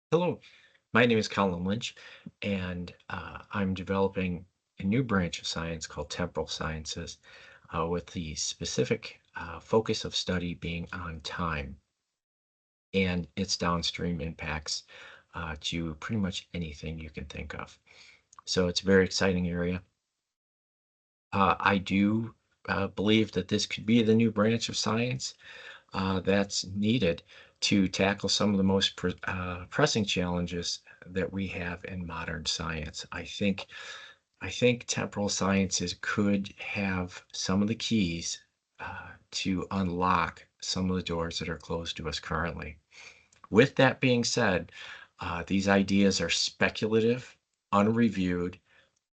Hello, my name is Colin Lynch, and I'm developing a new branch of science called Temporal Sciences, with the specific focus of study being on time and its downstream impacts to pretty much anything you can think of. So it's a very exciting area. I do believe that this could be the new branch of science that's needed to tackle some of the most pressing challenges that we have in modern science. I think temporal sciences could have some of the keys to unlock some of the doors that are closed to us currently. With that being said, these ideas are speculative, unreviewed,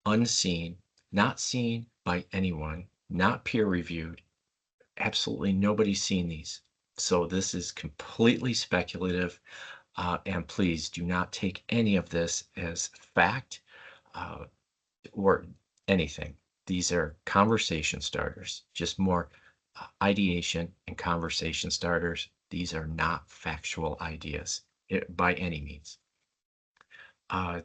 unseen, not seen by anyone, not peer reviewed. Absolutely nobody's seen these. So this is completely speculative, and please do not take any of this as fact uh, or anything. These are conversation starters, just more ideation and conversation starters. These are not factual ideas by any means.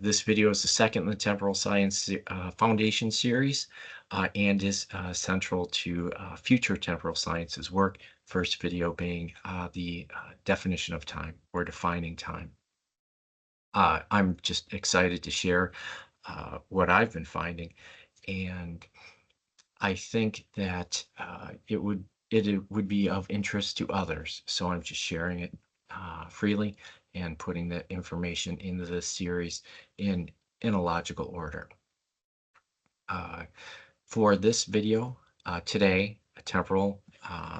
This video is the second in the Temporal Science Foundation series and is central to future temporal sciences work. First video being the definition of time or defining time. I'm just excited to share what I've been finding, and I think that it would be of interest to others. So I'm just sharing it freely and putting the information into this series in in a logical order. Uh, for this video today, Temporal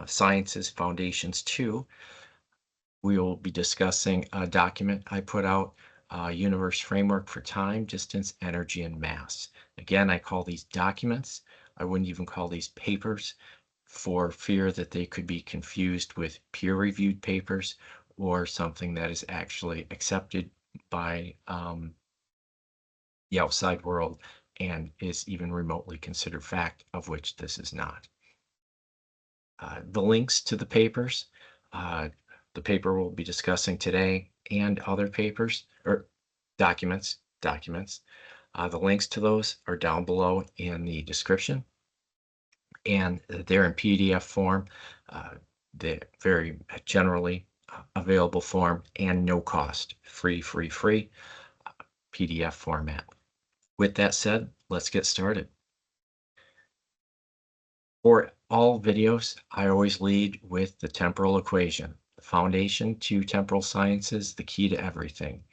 Sciences Foundations 2, we will be discussing a document I put out, Universe Framework for Time, Distance, Energy, and Mass. Again, I call these documents. I wouldn't even call these papers for fear that they could be confused with peer-reviewed papers or something that is actually accepted by the outside world and is even remotely considered fact, of which this is not. The links to the papers, uh, the paper we'll be discussing today, and other papers or documents. The links to those are down below in the description, and they're in PDF form, uh, the very generally available form, and no cost, free PDF format. With that said, let's get started. For all videos, I always lead with the temporal equation, the foundation to temporal sciences, the key to everything.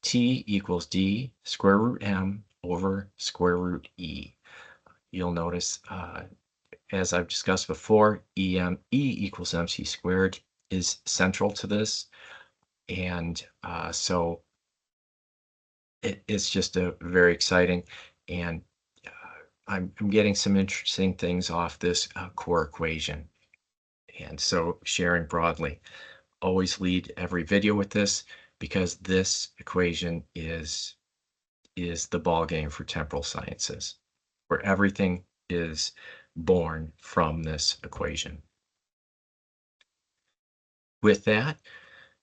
T equals D square root M over square root E. You'll notice, as I've discussed before, E equals MC squared is central to this. And so it's just a very exciting, and I'm getting some interesting things off this core equation. And so sharing broadly, always lead every video with this because this equation is the ball game for temporal sciences, where everything is born from this equation. With that,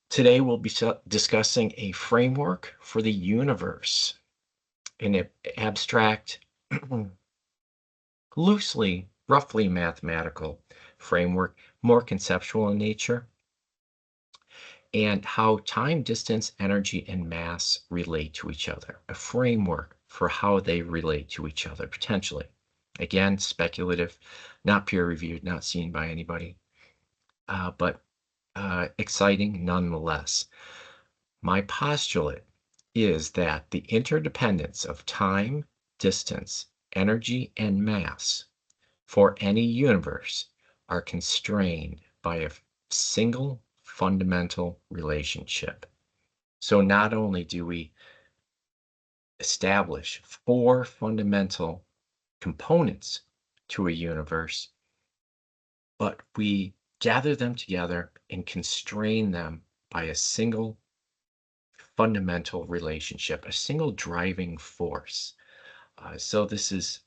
today we'll be discussing a framework for the universe, an abstract, loosely, roughly mathematical framework, more conceptual in nature, and how time, distance, energy, and mass relate to each other, a framework for how they relate to each other potentially. Again, speculative, not peer reviewed, not seen by anybody, but exciting nonetheless. My postulate is that the interdependence of time, distance, energy, and mass for any universe are constrained by a single fundamental relationship. So not only do we establish four fundamental components to a universe, but we gather them together and constrain them by a single fundamental relationship, a single driving force. So this is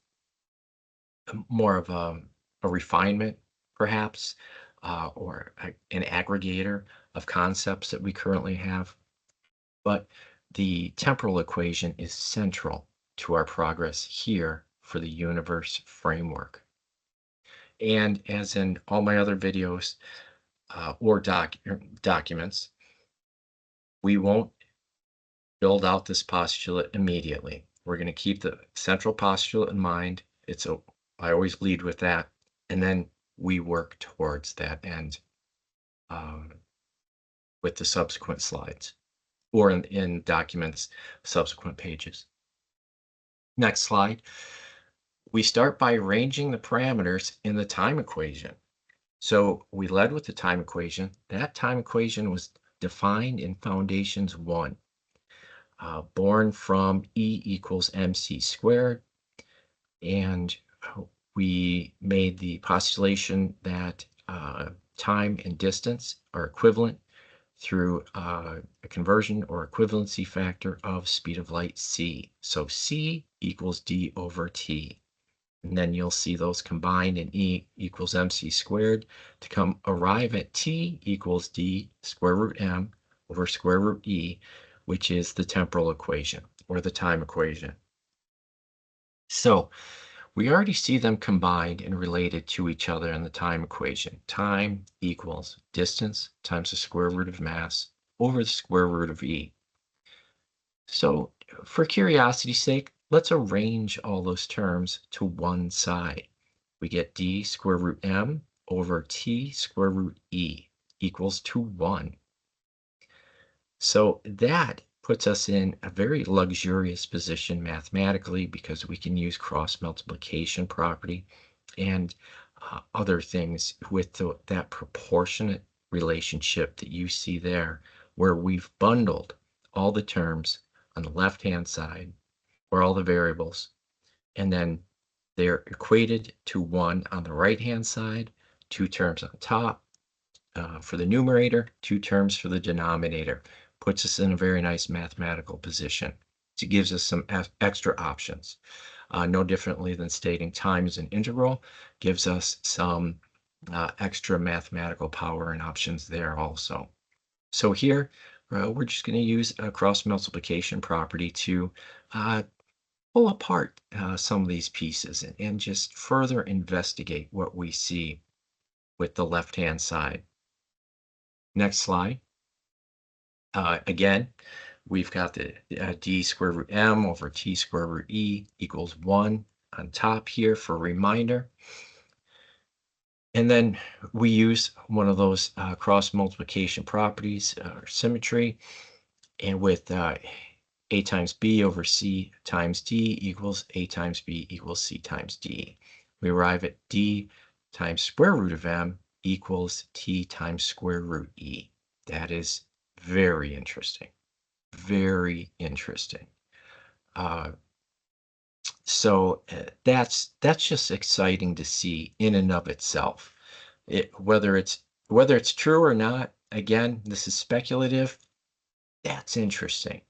more of a refinement, perhaps, or an aggregator of concepts that we currently have. But the temporal equation is central to our progress here for the universe framework. And as in all my other videos or documents, we won't build out this postulate immediately. We're going to keep the central postulate in mind. I always lead with that, and then we work towards that end um, with the subsequent slides or in documents, subsequent pages. Next slide. We start by arranging the parameters in the time equation. So we led with the time equation. That time equation was defined in Foundations 1, born from E equals mc squared. And we made the postulation that time and distance are equivalent through a conversion or equivalency factor of speed of light c. So c equals d over t. And then you'll see those combined in E equals mc squared to arrive at t equals d square root m over square root e, which is the temporal equation or the time equation. So we already see them combined and related to each other in the time equation. Time equals distance times the square root of mass over the square root of e. So for curiosity's sake, let's arrange all those terms to one side. We get d square root m over t square root e equals to 1. So that puts us in a very luxurious position mathematically because we can use cross multiplication property and other things with that proportionate relationship that you see there, where we've bundled all the terms on the left-hand side, or all the variables, and then they're equated to 1 on the right-hand side, 2 terms on top for the numerator, 2 terms for the denominator. Puts us in a very nice mathematical position. It gives us some extra options. No differently than stating time is an integral, gives us some extra mathematical power and options there also. So here, we're just going to use a cross multiplication property to pull apart some of these pieces and just further investigate what we see with the left-hand side. Next slide. Again, we've got the d square root m over t square root e equals 1 on top here for a reminder. And then we use one of those cross multiplication properties, or symmetry, and with a times b over c times d equals a times b equals c times d. We arrive at d times square root of m equals t times square root e. That is very interesting. Very interesting. So that's just exciting to see in and of itself. Whether it's true or not, again, this is speculative. That's interesting.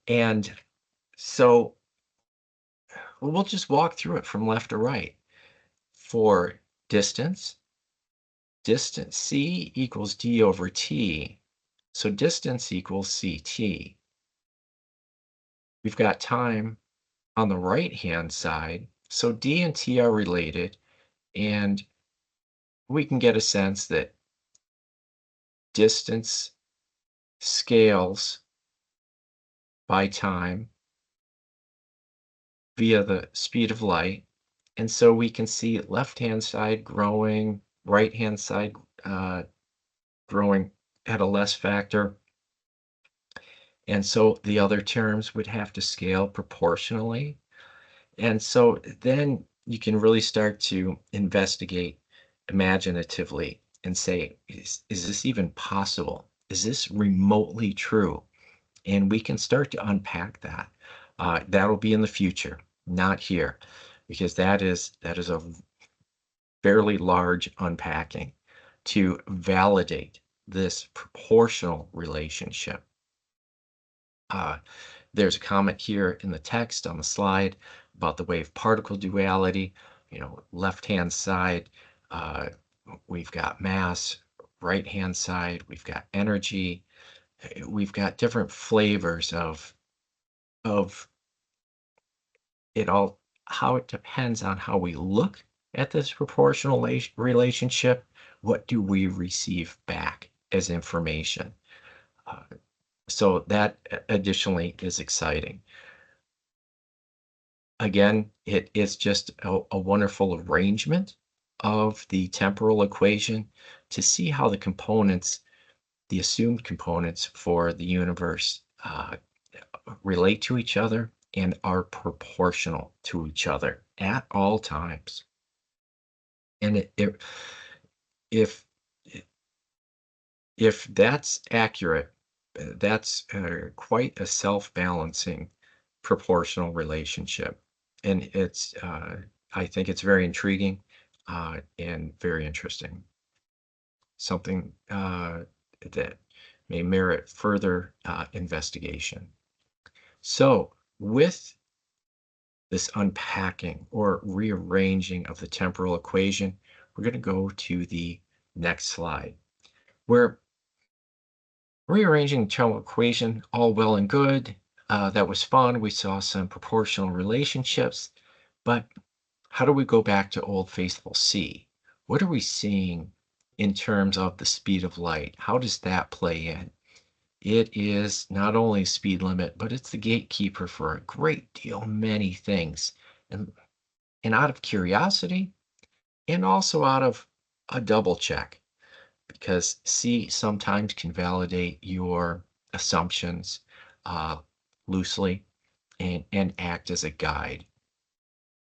And so we'll just walk through it from left to right. For distance c equals d over t. So distance equals ct. We've got time on the right-hand side. So d and t are related, and we can get a sense that distance scales by time via the speed of light. And so we can see left-hand side growing, right-hand side growing at a less factor. And so the other terms would have to scale proportionally. And so then you can really start to investigate imaginatively and say, is this even possible? Is this remotely true? And we can start to unpack that. That'll be in the future, not here, because that is a fairly large unpacking to validate this proportional relationship. There's a comment here in the text on the slide about the wave-particle duality. Left-hand side, we've got mass. Right-hand side, we've got energy. we've got different flavors of it all, how it depends on how we look at this proportional relationship. What do we receive back as information? Uh, so that additionally is exciting. Again, it is just a wonderful arrangement of the temporal equation to see how the components, the assumed components for the universe, relate to each other and are proportional to each other at all times. And if if that's accurate, that's quite a self-balancing proportional relationship, and I think it's very intriguing and very interesting. Something that may merit further investigation. So, with this unpacking or rearranging of the temporal equation, we're going to go to the next slide, where rearranging the temporal equation, all well and good. That was fun. We saw some proportional relationships, but how do we go back to Old Faithful C? What are we seeing in terms of the speed of light? How does that play in? It is not only speed limit, but it's the gatekeeper for a great deal many things. And, and out of curiosity, and also out of a double check, because C sometimes can validate your assumptions uh, loosely and act as a guide.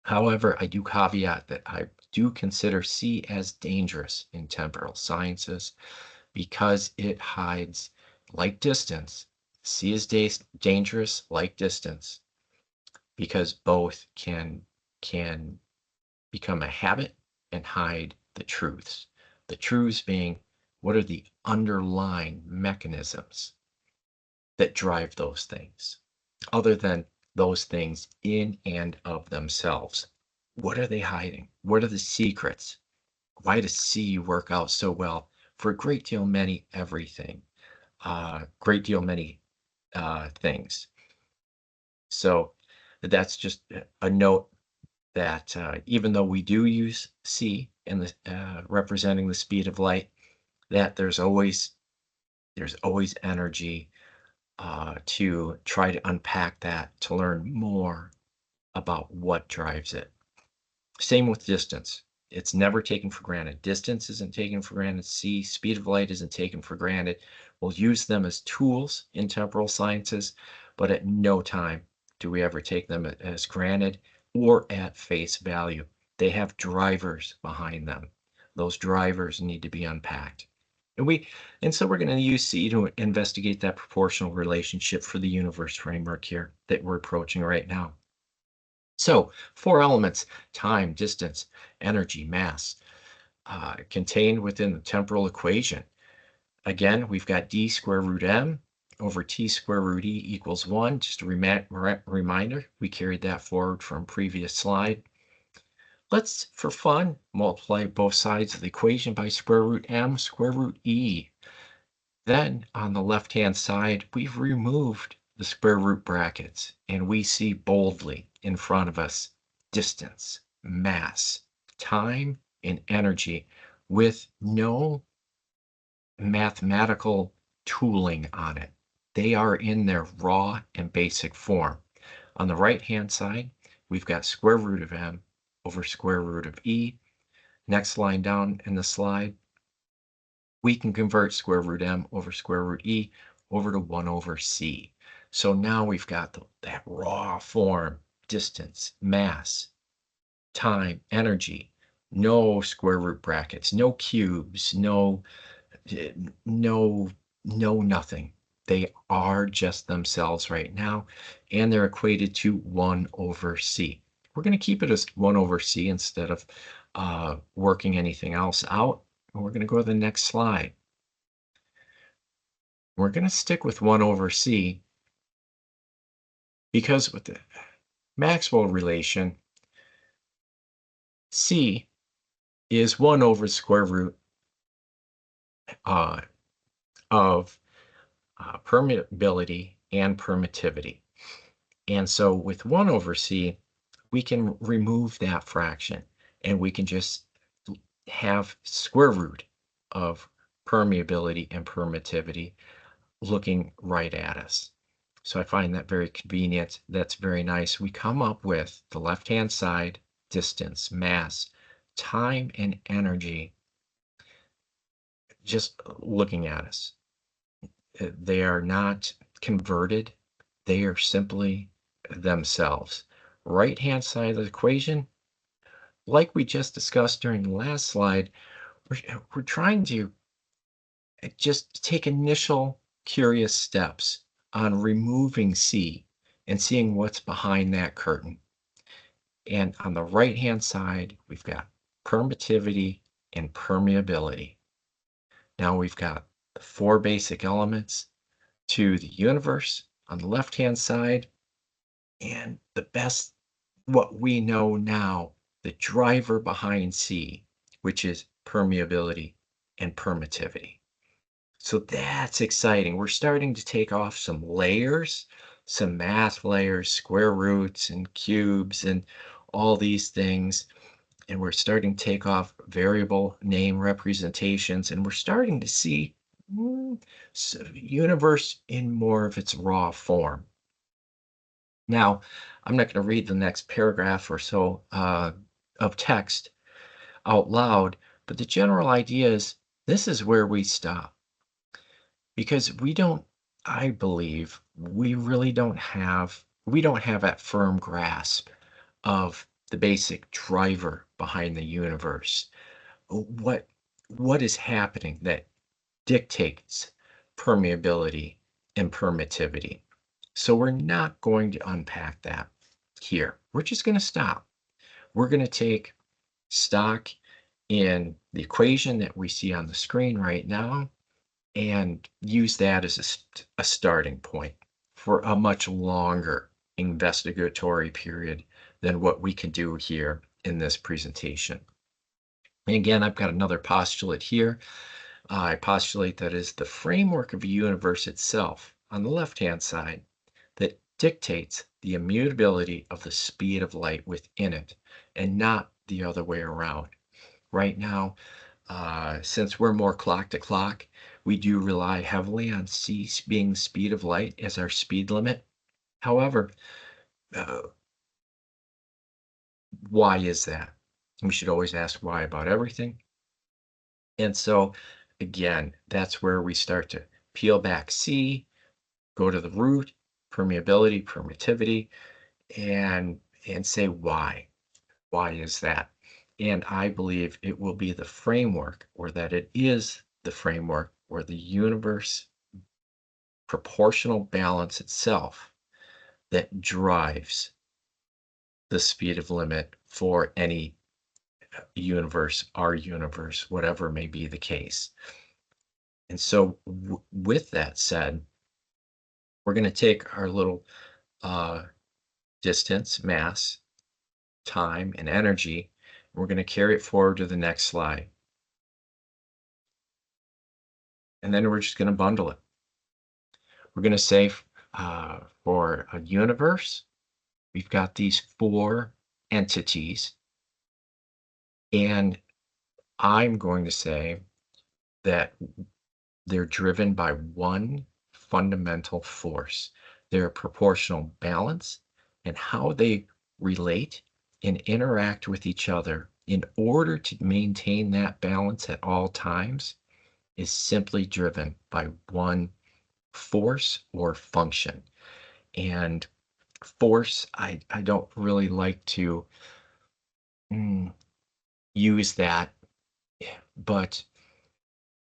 However, I do caveat that I do consider C as dangerous in temporal sciences because it hides, like distance. C is dangerous like distance because both can become a habit and hide the truths. The truths being, what are the underlying mechanisms that drive those things, other than those things in and of themselves? What are they hiding? What are the secrets? Why does C work out so well for a great deal many everything, great deal many things? So that's just a note that even though we do use C in the representing the speed of light, that there's always energy to try to unpack that to learn more about what drives it. Same with distance. It's never taken for granted. Distance isn't taken for granted. C, speed of light isn't taken for granted. We'll use them as tools in temporal sciences, but at no time do we ever take them as granted or at face value. They have drivers behind them. Those drivers need to be unpacked. And so we're going to use C to investigate that proportional relationship for the universe framework here that we're approaching right now. So, four elements: time, distance, energy, mass, contained within the temporal equation. Again, we've got d square root m over t square root e equals 1. Just a reminder, we carried that forward from previous slide. Let's, for fun, multiply both sides of the equation by square root m square root e. Then on the left-hand side, we've removed the square root brackets, and we see boldly in front of us distance, mass, time, and energy with no mathematical tooling on it. They are in their raw and basic form. On the right-hand side, we've got square root of m over square root of e. Next line down in the slide, we can convert square root m over square root e over to 1 over c. So now we've got that raw form: distance, mass, time, energy, no square root brackets, no cubes, eh, no, no nothing. They are just themselves right now, and they're equated to 1 over c. We're going to keep it as 1 over c instead of working anything else out. And we're going to go to the next slide. We're going to stick with 1 over c because with the Maxwell relation, c is 1 over the square root uh, of permeability, and permittivity. And so with 1 over c, we can remove that fraction and we can just have square root of permeability and permittivity looking right at us. So I find that very convenient. That's very nice. We come up with the left-hand side, distance, mass, time, and energy just looking at us. They are not converted. They are simply themselves. Right-hand side of the equation, like we just discussed during the last slide, we're trying to just take initial curious steps on removing C and seeing what's behind that curtain. And on the right-hand side, we've got permittivity and permeability. Now we've got the 4 basic elements to the universe on the left-hand side, and the best, what we know now, the driver behind C, which is permeability and permittivity. So that's exciting. We're starting to take off some layers, some math layers, square roots and cubes and all these things. And we're starting to take off variable name representations. And we're starting to see universe in more of its raw form. Now, I'm not going to read the next paragraph or so of text out loud, but the general idea is this is where we stop. Because we don't, I believe, we don't have that firm grasp of the basic driver behind the universe. What what is happening that dictates permeability and permittivity? So we're not going to unpack that here. We're just going to stop. We're going to take stock in the equation that we see on the screen right now and use that as a starting point for a much longer investigatory period than what we can do here in this presentation. And again, I've got another postulate here. I postulate that is the framework of a universe itself on the left-hand side that dictates the immutability of the speed of light within it and not the other way around. Right now, since we're more clock to clock, we do rely heavily on c being speed of light as our speed limit. However, uh, why is that? We should always ask why about everything. And so, again, that's where we start to peel back C, go to the root, permeability, permittivity, and say why. Why is that? And I believe it will be the framework, or that it is the framework where the universe proportional balance itself that drives the speed of limit for any universe, our universe, whatever may be the case. And so with that said, we're going to take our little uh, distance, mass, time, and energy. We're going to carry it forward to the next slide. And then we're just going to bundle it. We're going to say for a universe, we've got these 4 entities. And I'm going to say that they're driven by one fundamental force, their proportional balance, and how they relate and interact with each other in order to maintain that balance at all times is simply driven by one force or function. And force, I don't really like to use that, but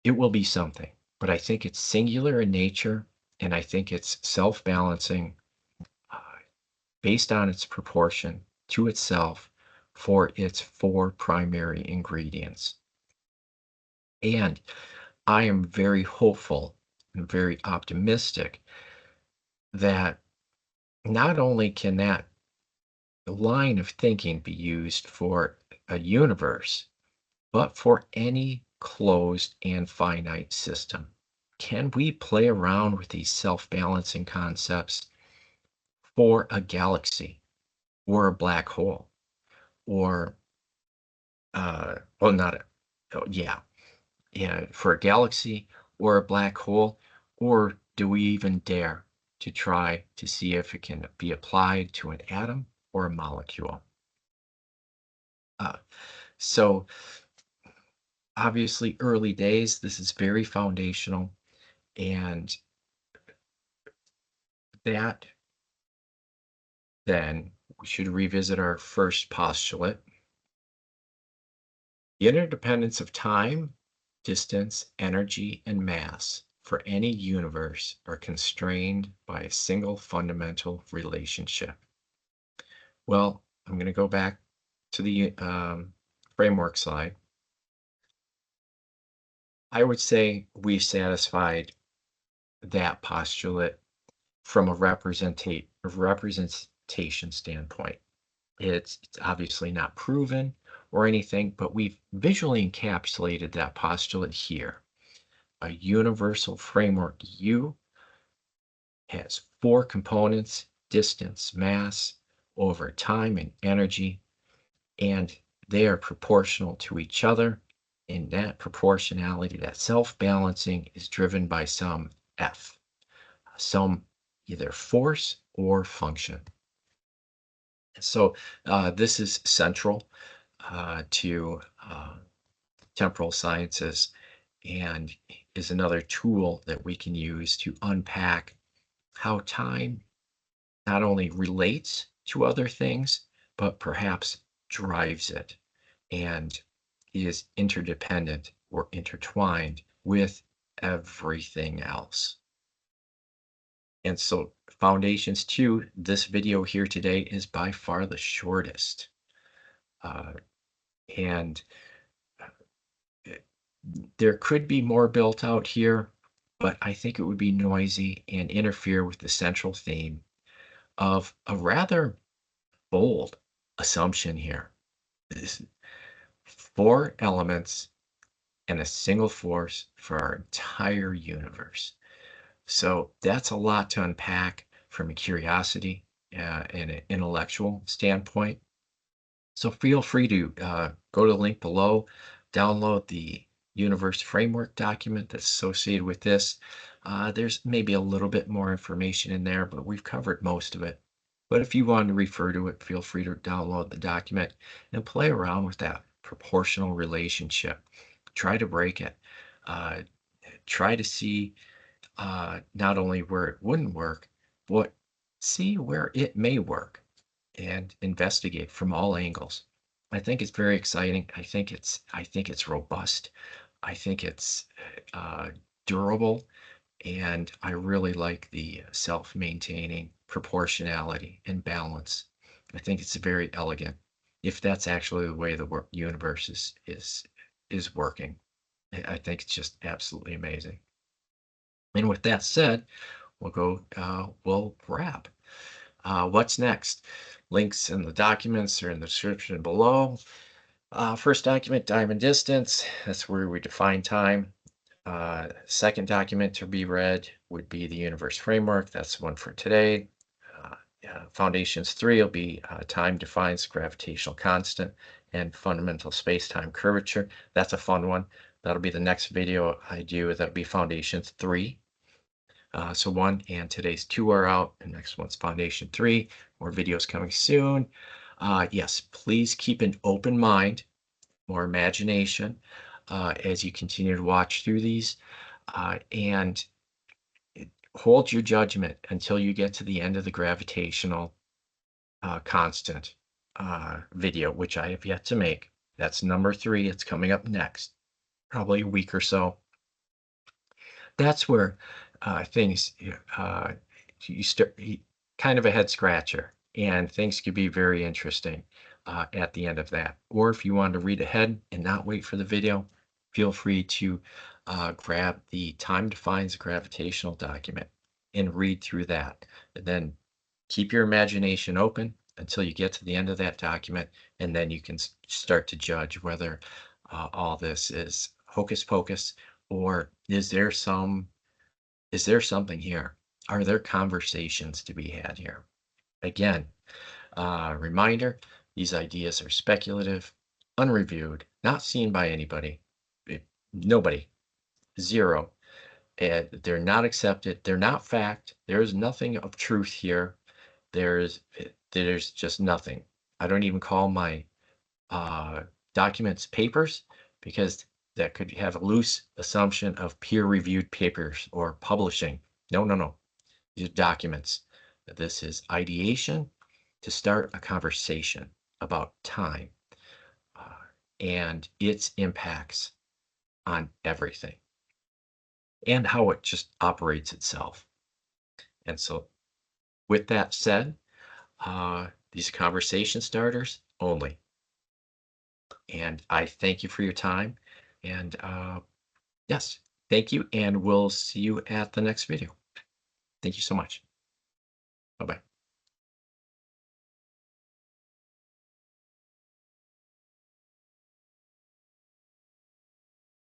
it will be something. But I think it's singular in nature, and I think it's self-balancing uh, based on its proportion to itself for its 4 primary ingredients. And I am very hopeful and very optimistic that not only can that line of thinking be used for a universe, but for any closed and finite system. can we play around with these self-balancing concepts for a galaxy or a black hole or well, not a, oh, yeah, for a galaxy or a black hole, or do we even dare to try to see if it can be applied to an atom or a molecule? Uh, so obviously, early days, this is very foundational, and that then we should revisit our first postulate. The interdependence of time, distance, energy, and mass for any universe are constrained by a single fundamental relationship. Well, I'm going to go back to the framework slide. I would say we've satisfied that postulate from a representation standpoint. It's obviously not proven or anything, but we've visually encapsulated that postulate here. A universal framework U has four components: distance, mass, over time, and energy, and they are proportional to each other. And that proportionality, that self-balancing, is driven by some F, some either force or function. So this is central to temporal sciences and is another tool that we can use to unpack how time not only relates to other things, but perhaps drives it and is interdependent or intertwined with everything else. And so Foundations 2, this video here today is by far the shortest. Uh, and uh, there could be more built out here, but I think it would be noisy and interfere with the central theme of a rather bold assumption here. This four elements and a single force for our entire universe. So that's a lot to unpack from a curiosity and an intellectual standpoint. So feel free to go to the link below, download the universe framework document that's associated with this. There's maybe a little bit more information in there, but we've covered most of it. But if you want to refer to it, feel free to download the document and play around with that proportional relationship. Try to break it. Uh, Try to see not only where it wouldn't work, but see where it may work and investigate from all angles. I think it's very exciting. I think it's robust. I think it's uh, durable, and I really like the self-maintaining proportionality and balance. I think it's very elegant. If that's actually the way the universe is working, I think it's just absolutely amazing. And with that said, we'll wrap. What's next? Links in the documents are in the description below. First document, time and distance. That's where we define time. Second document to be read would be the universe framework. That's the one for today. Foundations 3 will be time defines gravitational constant and fundamental space-time curvature. That's a fun one. That'll be the next video I do. That'll be Foundations 3. So 1 and today's 2 are out, and next one's Foundation 3. More videos coming soon. Yes, please keep an open mind, more imagination as you continue to watch through these, and hold your judgment until you get to the end of the gravitational constant video, which I have yet to make. That's number 3. It's coming up next, probably a week or so. That's where things you start kind of a head scratcher, and things could be very interesting at the end of that. Or if you want to read ahead and not wait for the video, feel free to grab the Time Defines Gravitational document and read through that. And then keep your imagination open until you get to the end of that document, and then you can start to judge whether all this is hocus pocus, or is there some Is there something here? Are there conversations to be had here? Again, reminder, these ideas are speculative, unreviewed, not seen by anybody. Nobody, zero. And they're not accepted. They're not fact. There's nothing of truth here. There's just nothing. I don't even call my uh, documents papers because that could have a loose assumption of peer-reviewed papers or publishing. No, no, no. These are documents. This is ideation to start a conversation about time uh, and its impacts on everything and how it just operates itself. And so, with that said, these conversation starters only. And I thank you for your time. And yes, thank you. And we'll see you at the next video. Thank you so much. Bye bye.